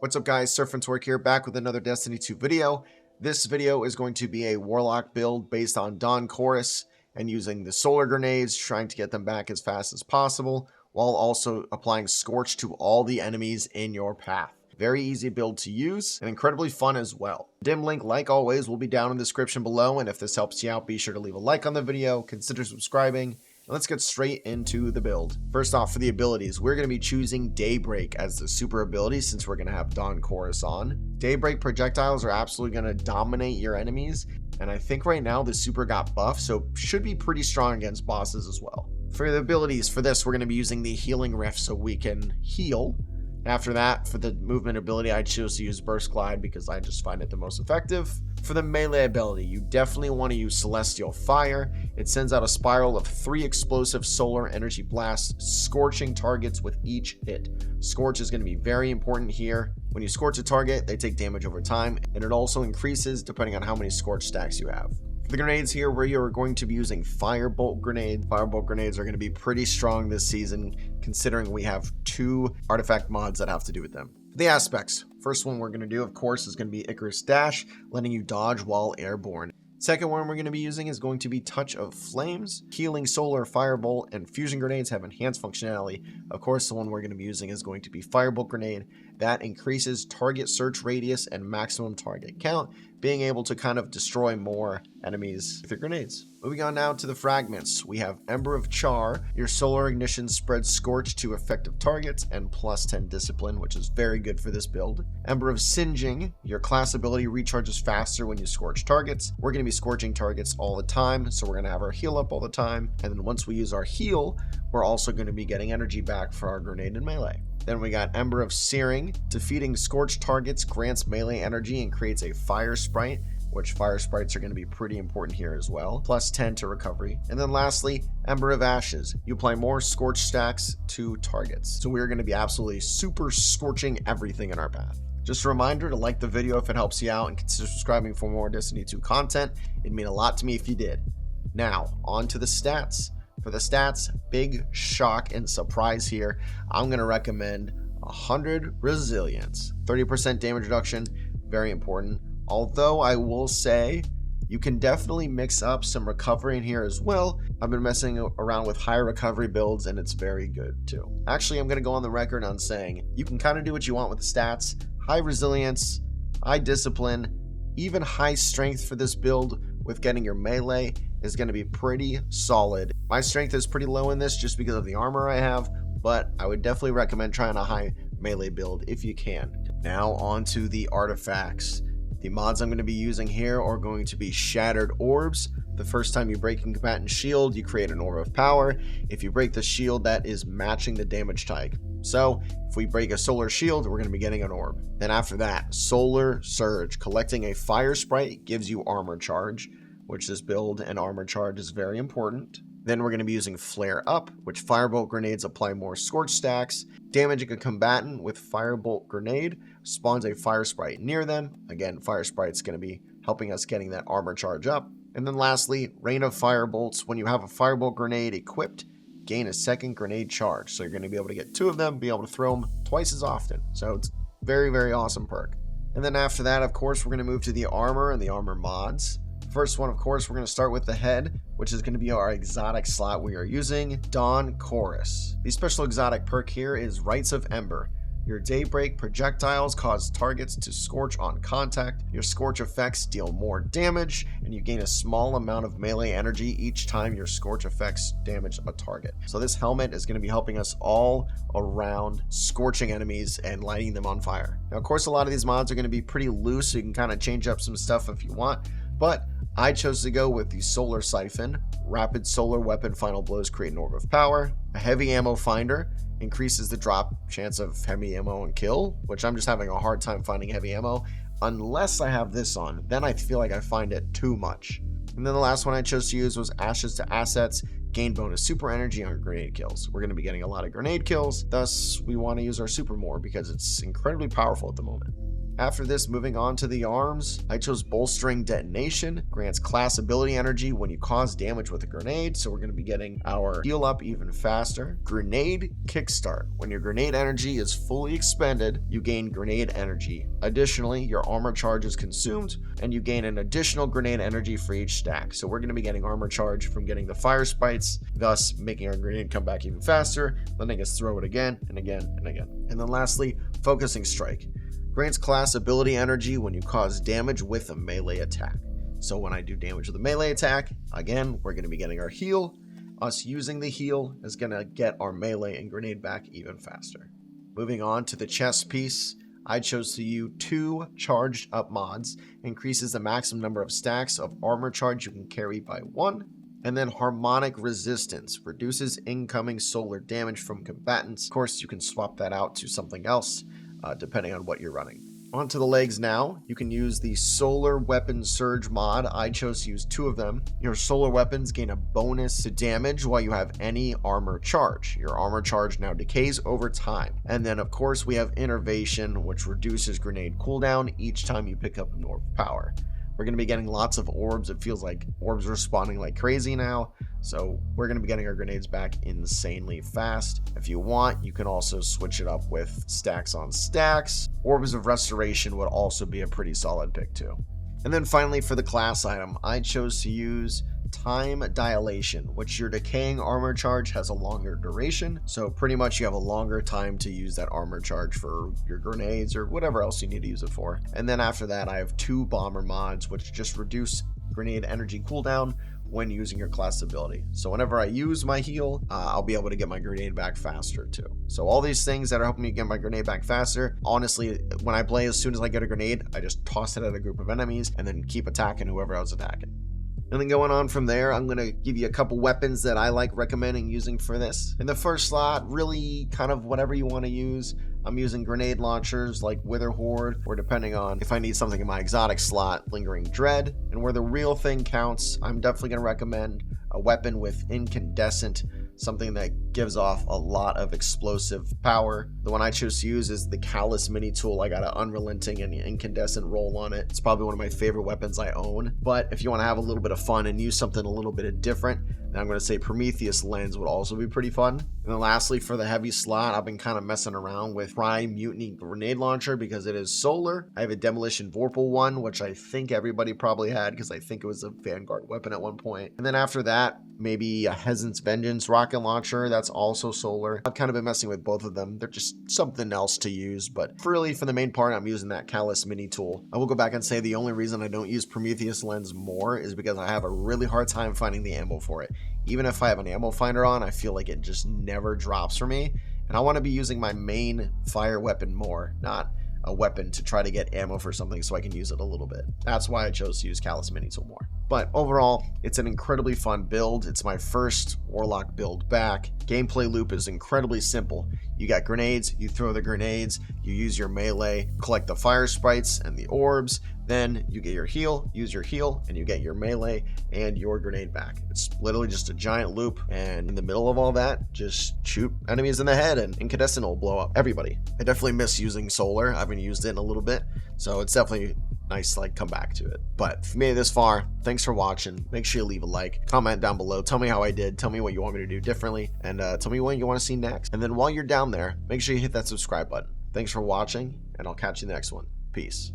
What's up guys, Surf here, back with another Destiny 2 video. This video is going to be a Warlock build based on Dawn Chorus and using the solar grenades, trying to get them back as fast as possible, while also applying Scorch to all the enemies in your path. Very easy build to use and incredibly fun as well. Dim link, like always, will be down in the description below, and if this helps you out, be sure to leave a like on the video, consider subscribing. Let's get straight into the build. First off, for the abilities, we're going to be choosing Daybreak as the super ability since we're going to have Dawn Chorus on. Daybreak projectiles are absolutely going to dominate your enemies, and I think right now the super got buffed, so should be pretty strong against bosses as well. For the abilities, for this, we're going to be using the Healing Rift so we can heal. After that, for the movement ability, I chose to use Burst Glide because I just find it the most effective. For the melee ability, you definitely want to use Celestial Fire. It sends out a spiral of 3 explosive solar energy blasts, scorching targets with each hit. Scorch is going to be very important here. When you scorch a target, they take damage over time, and it also increases depending on how many scorch stacks you have. For the grenades here, we are going to be using Firebolt Grenade. Firebolt grenades are going to be pretty strong this season, considering we have 2 artifact mods that have to do with them. For the aspects, first one we're going to do, of course, is going to be Icarus Dash, letting you dodge while airborne. Second one we're going to be using is going to be Touch of Flames. Healing Solar, Firebolt, and Fusion Grenades have enhanced functionality. Of course, the one we're going to be using is going to be Firebolt Grenade. That increases target search radius and maximum target count, being able to kind of destroy more enemies with your grenades. Moving on now to the fragments, we have Ember of Char. Your solar ignition spreads Scorch to effective targets and plus 10 discipline, which is very good for this build. Ember of Singeing, your class ability recharges faster when you scorch targets. We're going to be scorching targets all the time, so we're going to have our heal up all the time, and then once we use our heal, we're also going to be getting energy back for our grenade and melee. Then we got Ember of Searing. Defeating scorched targets grants melee energy and creates a Firesprite, which Firesprites are going to be pretty important here as well. Plus 10 to recovery. And then lastly, Ember of Ashes. You apply more scorch stacks to targets. So we're going to be absolutely super scorching everything in our path. Just a reminder to like the video if it helps you out and consider subscribing for more Destiny 2 content. It'd mean a lot to me if you did. Now, on to the stats. For the stats, big shock and surprise here. I'm going to recommend 100 resilience, 30% damage reduction, very important. Although I will say you can definitely mix up some recovery in here as well. I've been messing around with higher recovery builds and it's very good too. Actually, I'm going to go on the record on saying you can kind of do what you want with the stats. High resilience, high discipline, even high strength for this build with getting your melee is going to be pretty solid. My strength is pretty low in this just because of the armor I have, but I would definitely recommend trying a high melee build if you can. Now on to the artifacts. The mods I'm going to be using here are going to be Shattered Orbs. The first time you break a combatant's shield, you create an Orb of Power. If you break the shield, that is matching the damage type. So if we break a solar shield, we're going to be getting an orb. Then after that, Solar Surge. Collecting a Firesprite gives you armor charge, which this build and armor charge is very important. Then we're going to be using Flare Up, which Firebolt Grenades apply more Scorch stacks. Damaging a combatant with Firebolt Grenade spawns a Firesprite near them. Again, Firesprite's going to be helping us getting that armor charge up. And then lastly, Rain of Firebolts. When you have a Firebolt Grenade equipped, gain a second grenade charge. So you're going to be able to get 2 of them, be able to throw them twice as often. So it's very, very awesome perk. And then after that, of course, we're going to move to the armor and the armor mods. First one, of course, we're going to start with the head, which is going to be our exotic slot we are using, Dawn Chorus. The special exotic perk here is Rites of Ember. Your Daybreak projectiles cause targets to scorch on contact. Your scorch effects deal more damage, and you gain a small amount of melee energy each time your scorch effects damage a target. So this helmet is going to be helping us all around scorching enemies and lighting them on fire. Now, of course, a lot of these mods are going to be pretty loose, so you can kind of change up some stuff if you want, but I chose to go with the Solar Siphon. Rapid Solar Weapon Final Blows create an Orb of Power. A Heavy Ammo Finder increases the drop chance of heavy ammo and kill, which I'm just having a hard time finding heavy ammo unless I have this on. Then I feel like I find it too much. And then the last one I chose to use was Ashes to Assets. Gain bonus super energy on grenade kills. We're going to be getting a lot of grenade kills, thus we want to use our super more because it's incredibly powerful at the moment. After this, moving on to the arms, I chose Bolstering Detonation, grants class ability energy when you cause damage with a grenade, so we're going to be getting our heal up even faster. Grenade Kickstart, when your grenade energy is fully expended, you gain grenade energy. Additionally, your armor charge is consumed, and you gain an additional grenade energy for each stack, so we're going to be getting armor charge from getting the Firesprites, thus making our grenade come back even faster, letting us throw it again and again and again. And then lastly, Focusing Strike. Grants class ability energy when you cause damage with a melee attack. So when I do damage with a melee attack, again, we're going to be getting our heal. Us using the heal is going to get our melee and grenade back even faster. Moving on to the chest piece, I chose to use 2 charged up mods, increases the maximum number of stacks of armor charge you can carry by 1. And then Harmonic Resistance, reduces incoming solar damage from combatants. Of course, you can swap that out to something else, depending on what you're running. Onto the legs now. You can use the Solar Weapon Surge mod. I chose to use 2 of them. Your solar weapons gain a bonus to damage while you have any armor charge. Your armor charge now decays over time. And then of course we have Innervation, which reduces grenade cooldown each time you pick up an orb of power. We're going to be getting lots of orbs. It feels like orbs are spawning like crazy now. So we're going to be getting our grenades back insanely fast. If you want, you can also switch it up with stacks on stacks. Orbs of Restoration would also be a pretty solid pick too. And then finally for the class item, I chose to use Time Dilation, which your decaying armor charge has a longer duration. So pretty much you have a longer time to use that armor charge for your grenades or whatever else you need to use it for. And then after that, I have 2 bomber mods, which just reduce grenade energy cooldown when using your class ability. So whenever I use my heal, I'll be able to get my grenade back faster too. So all these things that are helping me get my grenade back faster, honestly, when I play, as soon as I get a grenade, I just toss it at a group of enemies and then keep attacking whoever I was attacking. And then going on from there, I'm going to give you a couple weapons that I like recommending using for this. In the first slot, really kind of whatever you want to use. I'm using grenade launchers like Wither Horde, or depending on if I need something in my exotic slot, Lingering Dread. And where the real thing counts, I'm definitely going to recommend a weapon with Incandescent, something that gives off a lot of explosive power. The one I chose to use is the Callus mini tool. I got an unrelenting and incandescent roll on it. It's probably one of my favorite weapons I own. But if you want to have a little bit of fun and use something a little bit different, then I'm going to say Prometheus Lens would also be pretty fun. And then lastly, for the heavy slot, I've been kind of messing around with Prime Mutiny Grenade Launcher because it is solar. I have a Demolition Vorpal one, which I think everybody probably had because I think it was a Vanguard weapon at one point. And then after that, maybe a Hesence Vengeance rocket launcher that's also solar. I've kind of been messing with both of them. They're just something else to use, but really for the main part, I'm using that Callus mini tool. I will go back and say the only reason I don't use Prometheus Lens more is because I have a really hard time finding the ammo for it. Even if I have an ammo finder on, I feel like it just never drops for me. And I want to be using my main fire weapon more, not a weapon to try to get ammo for something so I can use it a little bit. That's why I chose to use Callus mini tool more. But overall, it's an incredibly fun build. It's my first Warlock build back. Gameplay loop is incredibly simple. You got grenades, you throw the grenades, you use your melee, collect the fire sprites and the orbs, then you get your heal, use your heal, and you get your melee and your grenade back. It's literally just a giant loop, and in the middle of all that, just shoot enemies in the head and Incandescent will blow up everybody. I definitely miss using solar. I haven't used it in a little bit, so it's definitely nice to like come back to it. But if you made it this far, thanks for watching. Make sure you leave a like, comment down below, tell me how I did, tell me what you want me to do differently, and tell me what you want to see next. And then while you're down there, make sure you hit that subscribe button. Thanks for watching, and I'll catch you in the next one. Peace.